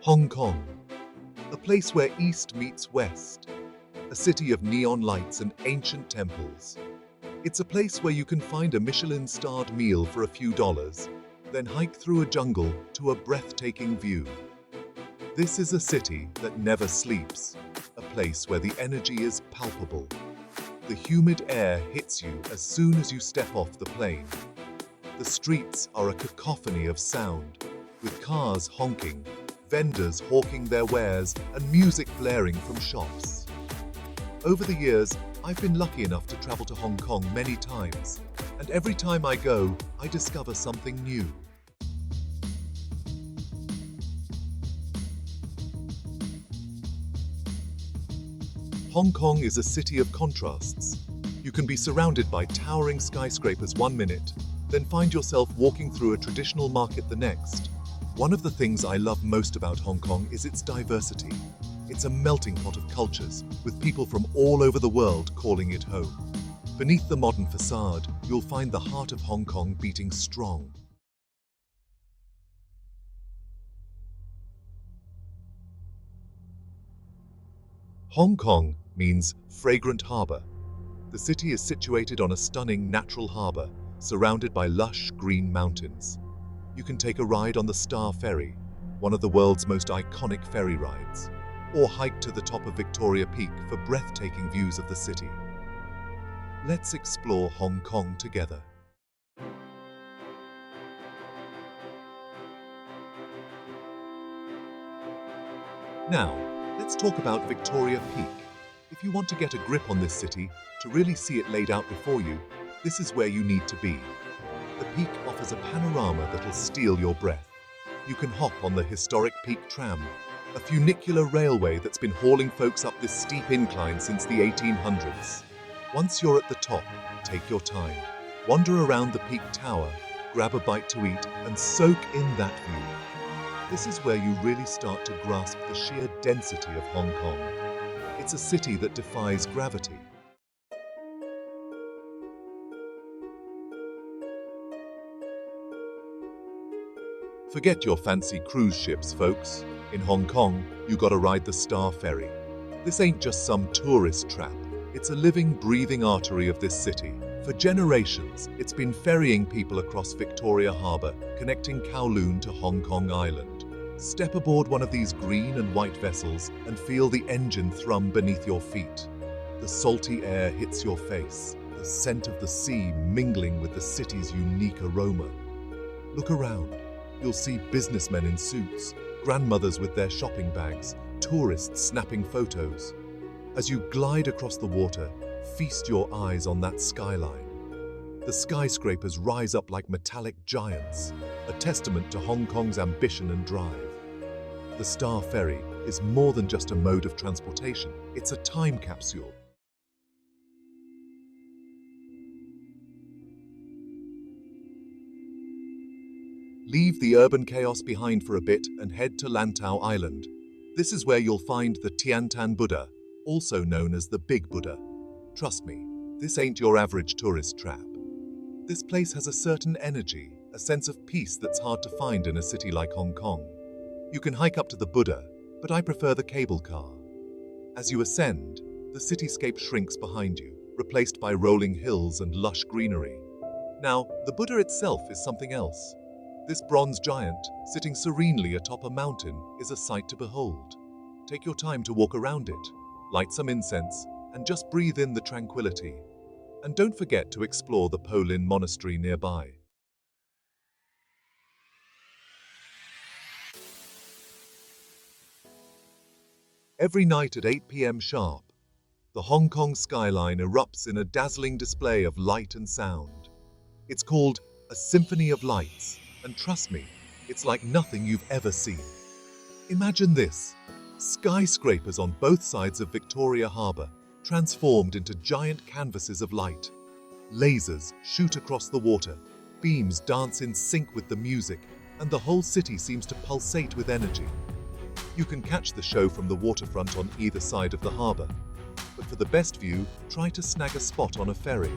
Hong Kong, a place where East meets West, a city of neon lights and ancient temples. It's a place where you can find a Michelin-starred meal for a few dollars, then hike through a jungle to a breathtaking view. This is a city that never sleeps, a place where the energy is palpable. The humid air hits you as soon as you step off the plane. The streets are a cacophony of sound, with cars honking, vendors hawking their wares, and music blaring from shops. Over the years, I've been lucky enough to travel to Hong Kong many times, and every time I go, I discover something new. Hong Kong is a city of contrasts. You can be surrounded by towering skyscrapers one minute, then find yourself walking through a traditional market the next. One of the things I love most about Hong Kong is its diversity. It's a melting pot of cultures, with people from all over the world calling it home. Beneath the modern facade, you'll find the heart of Hong Kong beating strong. Hong Kong means Fragrant Harbor. The city is situated on a stunning natural harbor, surrounded by lush green mountains. You can take a ride on the Star Ferry, one of the world's most iconic ferry rides, or hike to the top of Victoria Peak for breathtaking views of the city. Let's explore Hong Kong together. Now, let's talk about Victoria Peak. If you want to get a grip on this city, to really see it laid out before you, this is where you need to be. The peak offers a panorama that'll steal your breath. You can hop on the historic Peak Tram, a funicular railway that's been hauling folks up this steep incline since the 1800s. Once you're at the top, take your time. Wander around the Peak Tower, grab a bite to eat, and soak in that view. This is where you really start to grasp the sheer density of Hong Kong. It's a city that defies gravity. Forget your fancy cruise ships, folks. In Hong Kong, you gotta ride the Star Ferry. This ain't just some tourist trap. It's a living, breathing artery of this city. For generations, it's been ferrying people across Victoria Harbor, connecting Kowloon to Hong Kong Island. Step aboard one of these green and white vessels and feel the engine thrum beneath your feet. The salty air hits your face, the scent of the sea mingling with the city's unique aroma. Look around. You'll see businessmen in suits, grandmothers with their shopping bags, tourists snapping photos. As you glide across the water, feast your eyes on that skyline. The skyscrapers rise up like metallic giants, a testament to Hong Kong's ambition and drive. The Star Ferry is more than just a mode of transportation, it's a time capsule. Leave the urban chaos behind for a bit and head to Lantau Island. This is where you'll find the Tiantan Buddha, also known as the Big Buddha. Trust me, this ain't your average tourist trap. This place has a certain energy, a sense of peace that's hard to find in a city like Hong Kong. You can hike up to the Buddha, but I prefer the cable car. As you ascend, the cityscape shrinks behind you, replaced by rolling hills and lush greenery. Now, the Buddha itself is something else. This bronze giant, sitting serenely atop a mountain, is a sight to behold. Take your time to walk around it, light some incense, and just breathe in the tranquility. And don't forget to explore the Po Lin Monastery nearby. Every night at 8 p.m. sharp, the Hong Kong skyline erupts in a dazzling display of light and sound. It's called A Symphony of Lights. And trust me, it's like nothing you've ever seen. Imagine this: skyscrapers on both sides of Victoria Harbor, transformed into giant canvases of light. Lasers shoot across the water, beams dance in sync with the music, and the whole city seems to pulsate with energy. You can catch the show from the waterfront on either side of the harbor, but for the best view, try to snag a spot on a ferry.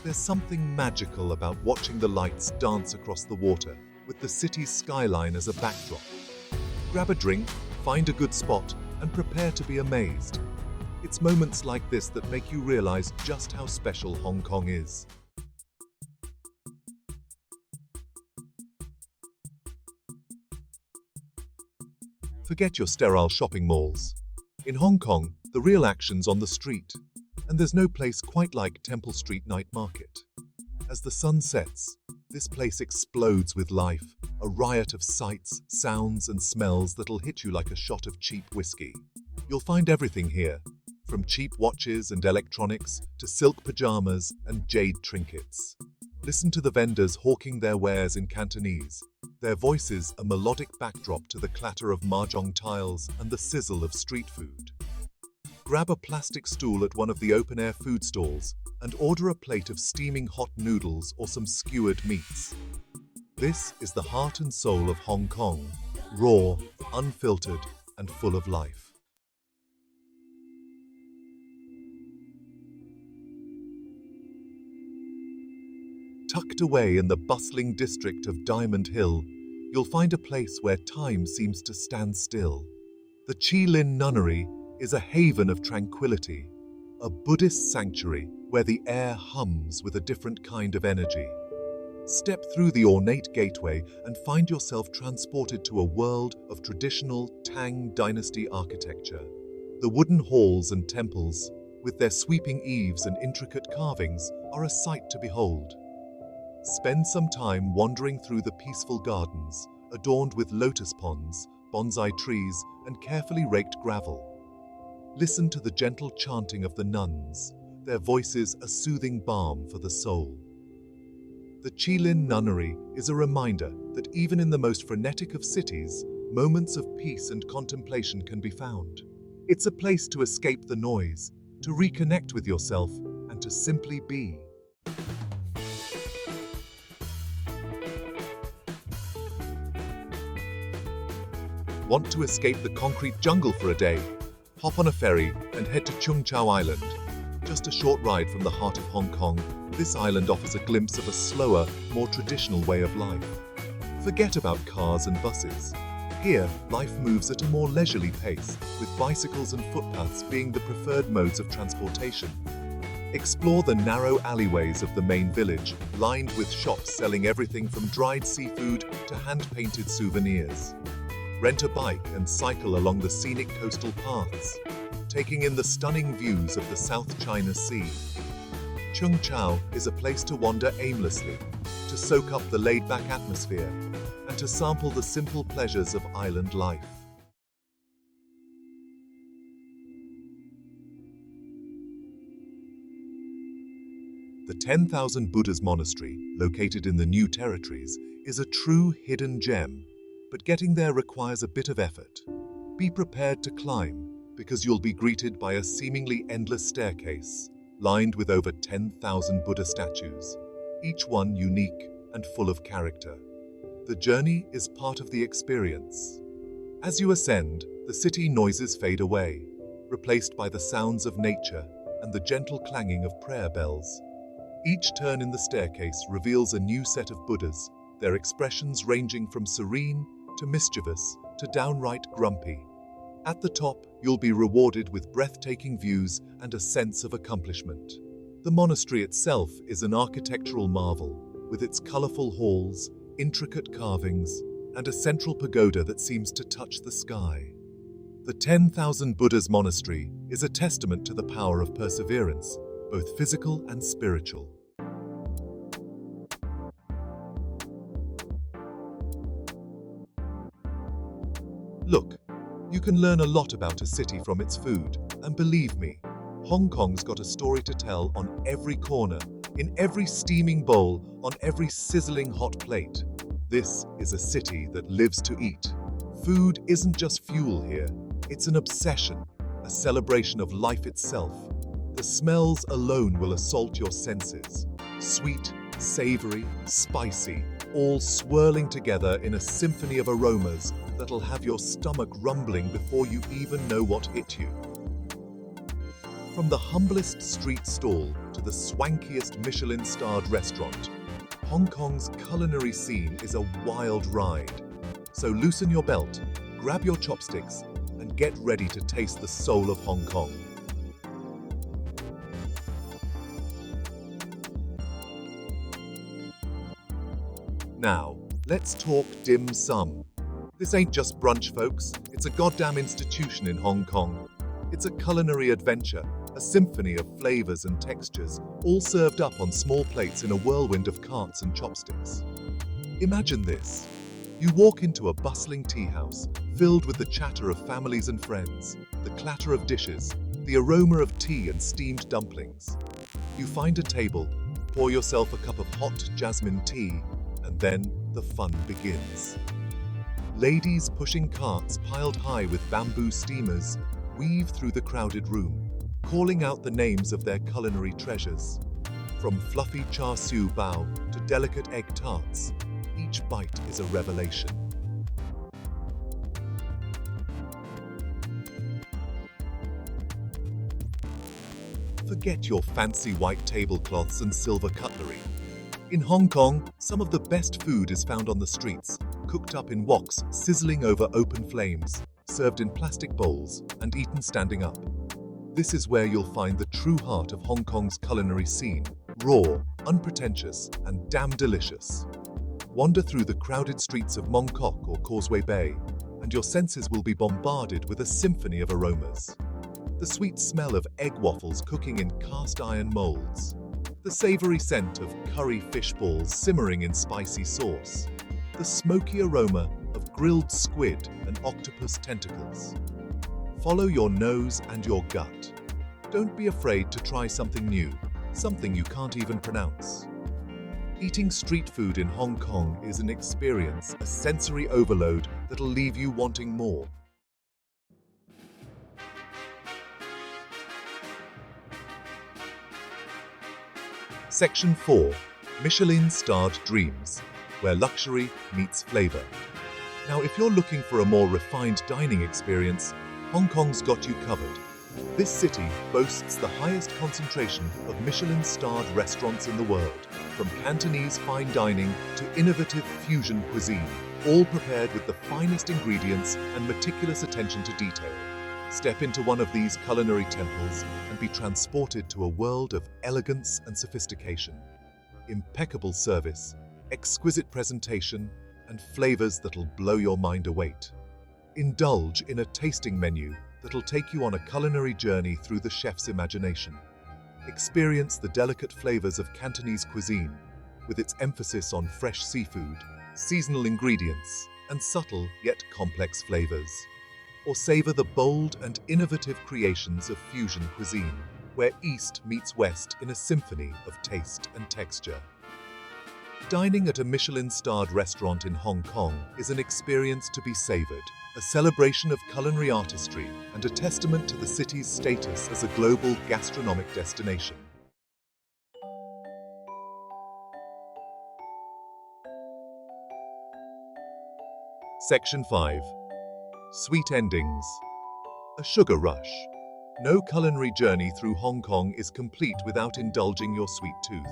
There's something magical about watching the lights dance across the water, with the city's skyline as a backdrop. Grab a drink, find a good spot, and prepare to be amazed. It's moments like this that make you realize just how special Hong Kong is. Forget your sterile shopping malls. In Hong Kong, the real action's on the street, and there's no place quite like Temple Street Night Market. As the sun sets, this place explodes with life, a riot of sights, sounds, and smells that'll hit you like a shot of cheap whiskey. You'll find everything here, from cheap watches and electronics to silk pajamas and jade trinkets. Listen to the vendors hawking their wares in Cantonese, their voices a melodic backdrop to the clatter of mahjong tiles and the sizzle of street food. Grab a plastic stool at one of the open-air food stalls and order a plate of steaming hot noodles or some skewered meats. This is the heart and soul of Hong Kong, raw, unfiltered, and full of life. Tucked away in the bustling district of Diamond Hill, you'll find a place where time seems to stand still. The Chi Lin Nunnery is a haven of tranquility, a Buddhist sanctuary where the air hums with a different kind of energy. Step through the ornate gateway and find yourself transported to a world of traditional Tang Dynasty architecture. The wooden halls and temples, with their sweeping eaves and intricate carvings, are a sight to behold. Spend some time wandering through the peaceful gardens, adorned with lotus ponds, bonsai trees, and carefully raked gravel. Listen to the gentle chanting of the nuns, their voices a soothing balm for the soul. The Chi Lin Nunnery is a reminder that even in the most frenetic of cities, moments of peace and contemplation can be found. It's a place to escape the noise, to reconnect with yourself, and to simply be. Want to escape the concrete jungle for a day? Hop on a ferry and head to Chung Chau Island. Just a short ride from the heart of Hong Kong, this island offers a glimpse of a slower, more traditional way of life. Forget about cars and buses. Here, life moves at a more leisurely pace, with bicycles and footpaths being the preferred modes of transportation. Explore the narrow alleyways of the main village, lined with shops selling everything from dried seafood to hand-painted souvenirs. Rent a bike and cycle along the scenic coastal paths, taking in the stunning views of the South China Sea. Chung Chau is a place to wander aimlessly, to soak up the laid-back atmosphere, and to sample the simple pleasures of island life. The 10,000 Buddhas Monastery, located in the New Territories, is a true hidden gem, but getting there requires a bit of effort. Be prepared to climb, because you'll be greeted by a seemingly endless staircase, lined with over 10,000 Buddha statues, each one unique and full of character. The journey is part of the experience. As you ascend, the city noises fade away, replaced by the sounds of nature and the gentle clanging of prayer bells. Each turn in the staircase reveals a new set of Buddhas, their expressions ranging from serene to mischievous to downright grumpy. At the top, you'll be rewarded with breathtaking views and a sense of accomplishment. The monastery itself is an architectural marvel, with its colorful halls, intricate carvings, and a central pagoda that seems to touch the sky. The 10,000 Buddhas Monastery is a testament to the power of perseverance, both physical and spiritual. Look, you can learn a lot about a city from its food, and believe me, Hong Kong's got a story to tell on every corner, in every steaming bowl, on every sizzling hot plate. This is a city that lives to eat. Food isn't just fuel here, it's an obsession, a celebration of life itself. The smells alone will assault your senses. Sweet, savory, spicy, all swirling together in a symphony of aromas that'll have your stomach rumbling before you even know what hit you. From the humblest street stall to the swankiest Michelin-starred restaurant, Hong Kong's culinary scene is a wild ride. So loosen your belt, grab your chopsticks and get ready to taste the soul of Hong Kong. Now, let's talk dim sum. This ain't just brunch, folks. It's a goddamn institution in Hong Kong. It's a culinary adventure, a symphony of flavors and textures, all served up on small plates in a whirlwind of carts and chopsticks. Imagine this. You walk into a bustling tea house, filled with the chatter of families and friends, the clatter of dishes, the aroma of tea and steamed dumplings. You find a table, pour yourself a cup of hot jasmine tea, and then the fun begins. Ladies pushing carts piled high with bamboo steamers weave through the crowded room, calling out the names of their culinary treasures. From fluffy char siu bao to delicate egg tarts, each bite is a revelation. Forget your fancy white tablecloths and silver cutlery. In Hong Kong, some of the best food is found on the streets, cooked up in woks sizzling over open flames, served in plastic bowls, and eaten standing up. This is where you'll find the true heart of Hong Kong's culinary scene, raw, unpretentious, and damn delicious. Wander through the crowded streets of Mong Kok or Causeway Bay, and your senses will be bombarded with a symphony of aromas. The sweet smell of egg waffles cooking in cast iron molds, the savory scent of curry fish balls simmering in spicy sauce, the smoky aroma of grilled squid and octopus tentacles. Follow your nose and your gut. Don't be afraid to try something new, something you can't even pronounce. Eating street food in Hong Kong is an experience, a sensory overload that'll leave you wanting more. Section 4. Michelin-starred dreams, where luxury meets flavor. Now, if you're looking for a more refined dining experience, Hong Kong's got you covered. This city boasts the highest concentration of Michelin-starred restaurants in the world, from Cantonese fine dining to innovative fusion cuisine, all prepared with the finest ingredients and meticulous attention to detail. Step into one of these culinary temples and be transported to a world of elegance and sophistication. Impeccable service, exquisite presentation, and flavors that'll blow your mind await. Indulge in a tasting menu that'll take you on a culinary journey through the chef's imagination. Experience the delicate flavors of Cantonese cuisine, with its emphasis on fresh seafood, seasonal ingredients, and subtle yet complex flavors. Or savor the bold and innovative creations of fusion cuisine, where East meets West in a symphony of taste and texture. Dining at a Michelin-starred restaurant in Hong Kong is an experience to be savored, a celebration of culinary artistry and a testament to the city's status as a global gastronomic destination. Section 5. Sweet endings. A sugar rush. No culinary journey through Hong Kong is complete without indulging your sweet tooth.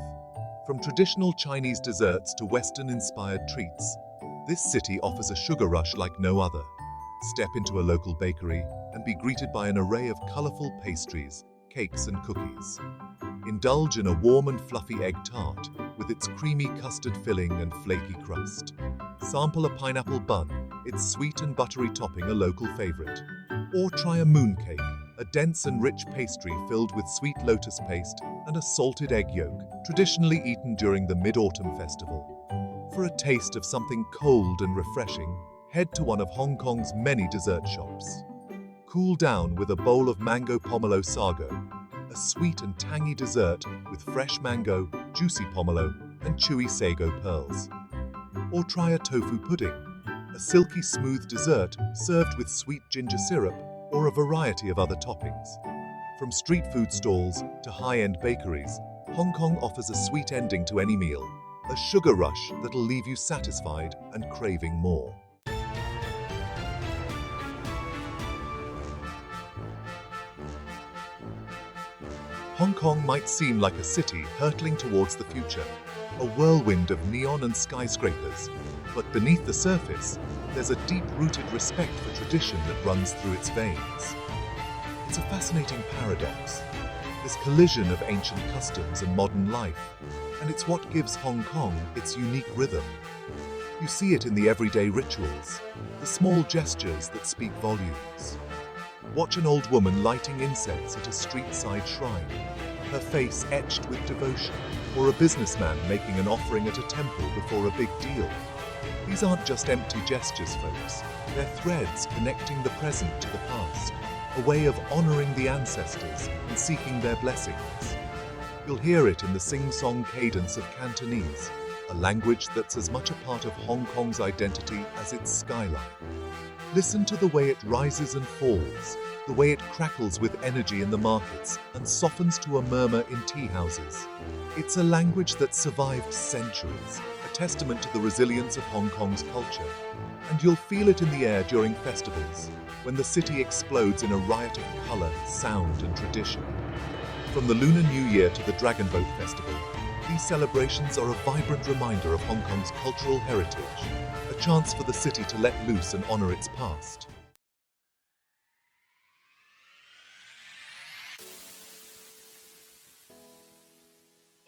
From traditional Chinese desserts to Western-inspired treats, this city offers a sugar rush like no other. Step into a local bakery and be greeted by an array of colorful pastries, cakes, and cookies. Indulge in a warm and fluffy egg tart with its creamy custard filling and flaky crust. Sample a pineapple bun, its sweet and buttery topping a local favorite. Or try a mooncake, a dense and rich pastry filled with sweet lotus paste and a salted egg yolk, traditionally eaten during the Mid-Autumn Festival. For a taste of something cold and refreshing, head to one of Hong Kong's many dessert shops. Cool down with a bowl of mango pomelo sago, a sweet and tangy dessert with fresh mango, juicy pomelo, and chewy sago pearls. Or try a tofu pudding, a silky smooth dessert served with sweet ginger syrup or a variety of other toppings. From street food stalls to high-end bakeries, Hong Kong offers a sweet ending to any meal, a sugar rush that'll leave you satisfied and craving more. Hong Kong might seem like a city hurtling towards the future, a whirlwind of neon and skyscrapers, but beneath the surface, there's a deep-rooted respect for tradition that runs through its veins. It's a fascinating paradox, this collision of ancient customs and modern life, and it's what gives Hong Kong its unique rhythm. You see it in the everyday rituals, the small gestures that speak volumes. Watch an old woman lighting incense at a street-side shrine, her face etched with devotion, or a businessman making an offering at a temple before a big deal. These aren't just empty gestures, folks. They're threads connecting the present to the past, a way of honoring the ancestors and seeking their blessings. You'll hear it in the sing-song cadence of Cantonese, a language that's as much a part of Hong Kong's identity as its skyline. Listen to the way it rises and falls, the way it crackles with energy in the markets and softens to a murmur in tea houses. It's a language that survived centuries, a testament to the resilience of Hong Kong's culture. And you'll feel it in the air during festivals, when the city explodes in a riot of color, sound, and tradition. From the Lunar New Year to the Dragon Boat Festival, these celebrations are a vibrant reminder of Hong Kong's cultural heritage, a chance for the city to let loose and honor its past.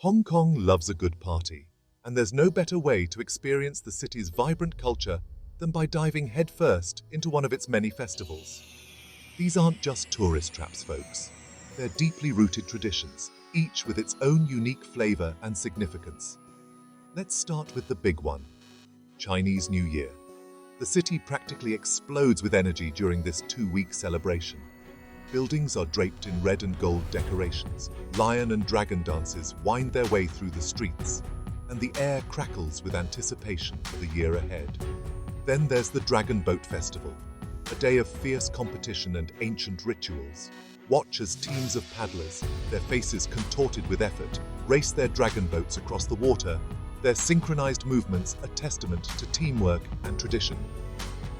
Hong Kong loves a good party, and there's no better way to experience the city's vibrant culture than by diving headfirst into one of its many festivals. These aren't just tourist traps, folks. They're deeply rooted traditions, each with its own unique flavor and significance. Let's start with the big one, Chinese New Year. The city practically explodes with energy during this 2-week celebration. Buildings are draped in red and gold decorations, lion and dragon dances wind their way through the streets, and the air crackles with anticipation for the year ahead. Then there's the Dragon Boat Festival, a day of fierce competition and ancient rituals. Watch as teams of paddlers, their faces contorted with effort, race their dragon boats across the water, their synchronized movements a testament to teamwork and tradition.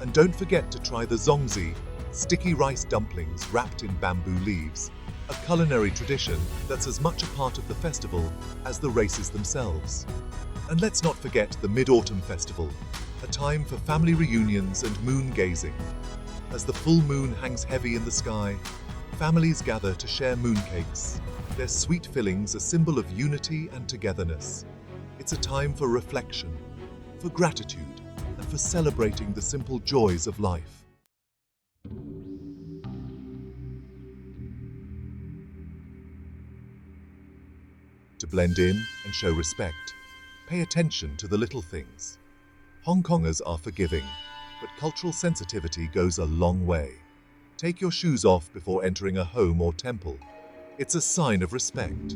And don't forget to try the zongzi, sticky rice dumplings wrapped in bamboo leaves, a culinary tradition that's as much a part of the festival as the races themselves. And let's not forget the Mid-Autumn Festival, a time for family reunions and moon gazing. As the full moon hangs heavy in the sky, families gather to share mooncakes, their sweet fillings a symbol of unity and togetherness. It's a time for reflection, for gratitude, and for celebrating the simple joys of life. To blend in and show respect, pay attention to the little things. Hong Kongers are forgiving, but cultural sensitivity goes a long way. Take your shoes off before entering a home or temple. It's a sign of respect.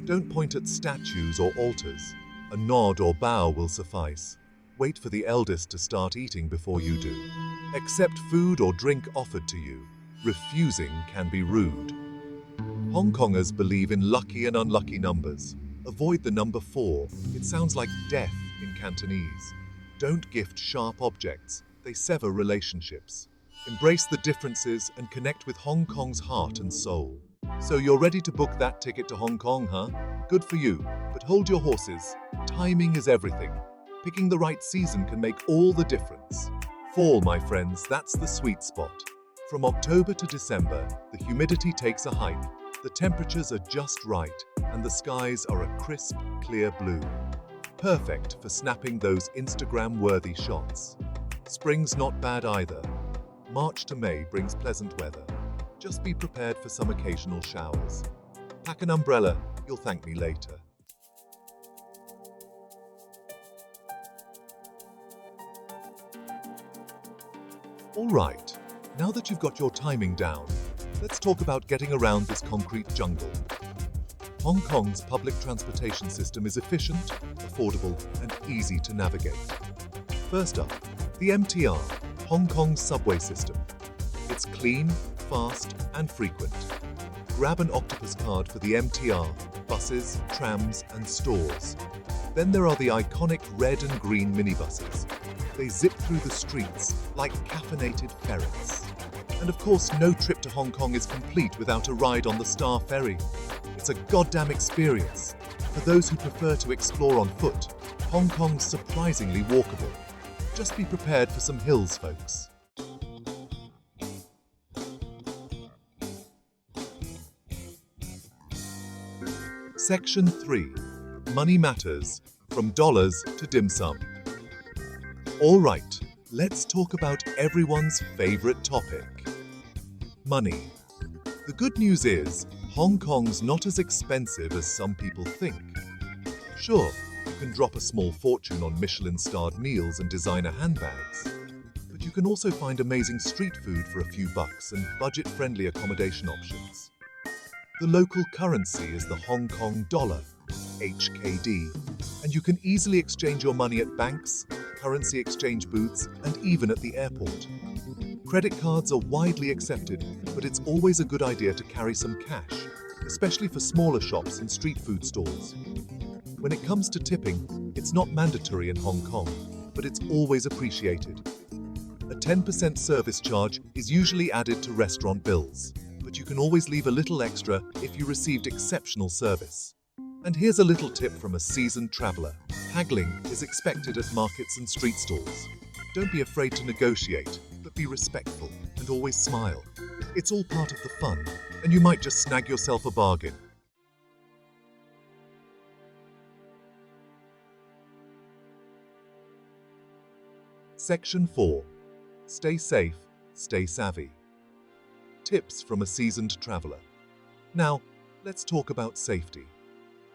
Don't point at statues or altars. A nod or bow will suffice. Wait for the eldest to start eating before you do. Accept food or drink offered to you. Refusing can be rude. Hong Kongers believe in lucky and unlucky numbers. Avoid the number 4. It sounds like death in Cantonese. Don't gift sharp objects. They sever relationships. Embrace the differences and connect with Hong Kong's heart and soul. So you're ready to book that ticket to Hong Kong, huh? Good for you, but hold your horses. Timing is everything. Picking the right season can make all the difference. Fall, my friends, that's the sweet spot. From October to December, the humidity takes a hike, the temperatures are just right, and the skies are a crisp, clear blue. Perfect for snapping those Instagram-worthy shots. Spring's not bad either. March to May brings pleasant weather. Just be prepared for some occasional showers. Pack an umbrella, you'll thank me later. All right, now that you've got your timing down, let's talk about getting around this concrete jungle. Hong Kong's public transportation system is efficient, affordable, and easy to navigate. First up, the MTR, Hong Kong's subway system. It's clean, fast, and frequent. Grab an octopus card for the MTR, buses, trams, and stores. Then there are the iconic red and green minibuses. They zip through the streets like caffeinated ferrets. And of course, no trip to Hong Kong is complete without a ride on the Star Ferry. It's a goddamn experience. For those who prefer to explore on foot, Hong Kong's surprisingly walkable. Just be prepared for some hills, folks. Section 3. Money Matters, from dollars to dim sum. All right, let's talk about everyone's favorite topic. Money. The good news is, Hong Kong's not as expensive as some people think. Sure, you can drop a small fortune on Michelin-starred meals and designer handbags, but you can also find amazing street food for a few bucks and budget-friendly accommodation options. The local currency is the Hong Kong dollar, HKD, and you can easily exchange your money at banks, currency exchange booths, and even at the airport. Credit cards are widely accepted, but it's always a good idea to carry some cash, especially for smaller shops and street food stalls. When it comes to tipping, it's not mandatory in Hong Kong, but it's always appreciated. A 10% service charge is usually added to restaurant bills, but you can always leave a little extra if you received exceptional service. And here's a little tip from a seasoned traveler. Haggling is expected at markets and street stalls. Don't be afraid to negotiate, but be respectful and always smile. It's all part of the fun, and you might just snag yourself a bargain. Section 4. Stay safe, stay savvy. Tips from a seasoned traveler. Now, let's talk about safety.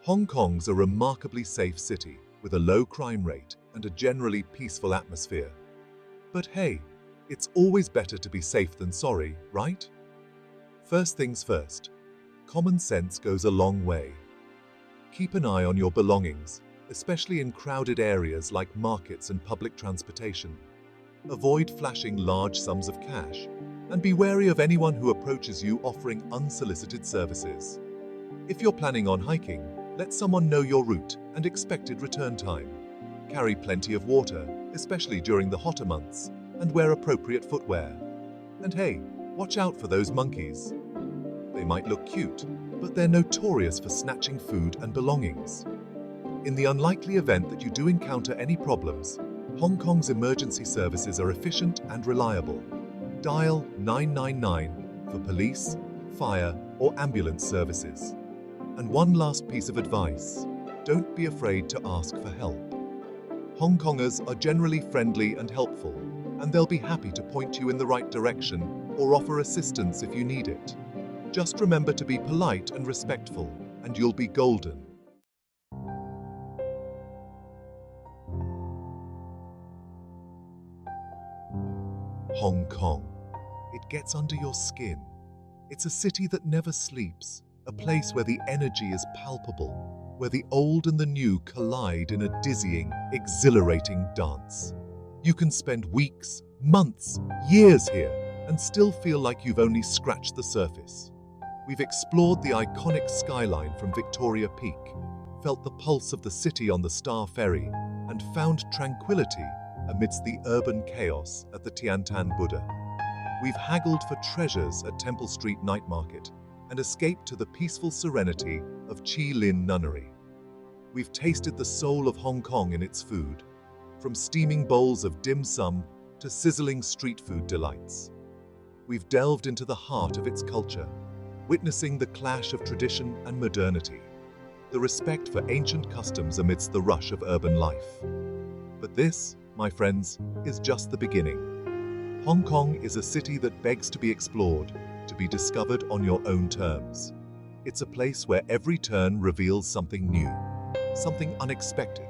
Hong Kong's a remarkably safe city with a low crime rate and a generally peaceful atmosphere. But hey, it's always better to be safe than sorry, right? First things first, common sense goes a long way. Keep an eye on your belongings, especially in crowded areas like markets and public transportation. Avoid flashing large sums of cash, and be wary of anyone who approaches you offering unsolicited services. If you're planning on hiking, let someone know your route and expected return time. Carry plenty of water, especially during the hotter months, and wear appropriate footwear. And hey, watch out for those monkeys. They might look cute, but they're notorious for snatching food and belongings. In the unlikely event that you do encounter any problems, Hong Kong's emergency services are efficient and reliable. Dial 999 for police, fire, or ambulance services. And one last piece of advice, don't be afraid to ask for help. Hong Kongers are generally friendly and helpful, and they'll be happy to point you in the right direction or offer assistance if you need it. Just remember to be polite and respectful, and you'll be golden. Hong Kong. It gets under your skin. It's a city that never sleeps, a place where the energy is palpable, where the old and the new collide in a dizzying, exhilarating dance. You can spend weeks, months, years here, and still feel like you've only scratched the surface. We've explored the iconic skyline from Victoria Peak, felt the pulse of the city on the Star Ferry, and found tranquility amidst the urban chaos at the Tiantan Buddha. We've haggled for treasures at Temple Street Night Market and escaped to the peaceful serenity of Chi Lin Nunnery. We've tasted the soul of Hong Kong in its food, from steaming bowls of dim sum to sizzling street food delights. We've delved into the heart of its culture, witnessing the clash of tradition and modernity, the respect for ancient customs amidst the rush of urban life. But this, my friends, is just the beginning. Hong Kong is a city that begs to be explored, to be discovered on your own terms. It's a place where every turn reveals something new, something unexpected,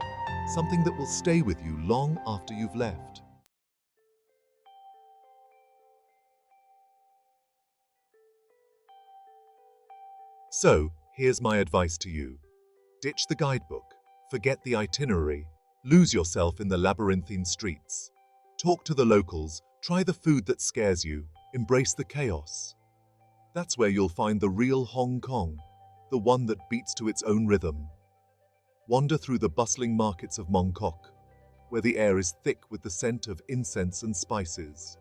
something that will stay with you long after you've left. So, here's my advice to you. Ditch the guidebook, forget the itinerary, lose yourself in the labyrinthine streets. Talk to the locals, try the food that scares you, embrace the chaos. That's where you'll find the real Hong Kong, the one that beats to its own rhythm. Wander through the bustling markets of Mong Kok, where the air is thick with the scent of incense and spices.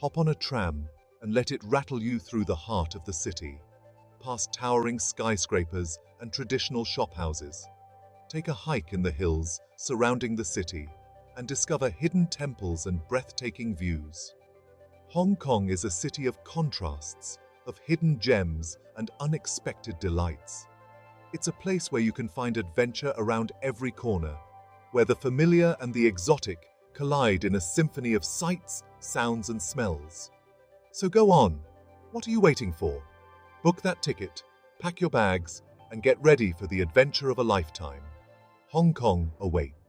Hop on a tram and let it rattle you through the heart of the city, past towering skyscrapers and traditional shophouses. Take a hike in the hills surrounding the city, and discover hidden temples and breathtaking views. Hong Kong is a city of contrasts, of hidden gems and unexpected delights. It's a place where you can find adventure around every corner, where the familiar and the exotic collide in a symphony of sights, sounds and smells. So go on, what are you waiting for? Book that ticket, pack your bags, and get ready for the adventure of a lifetime. Hong Kong awaits.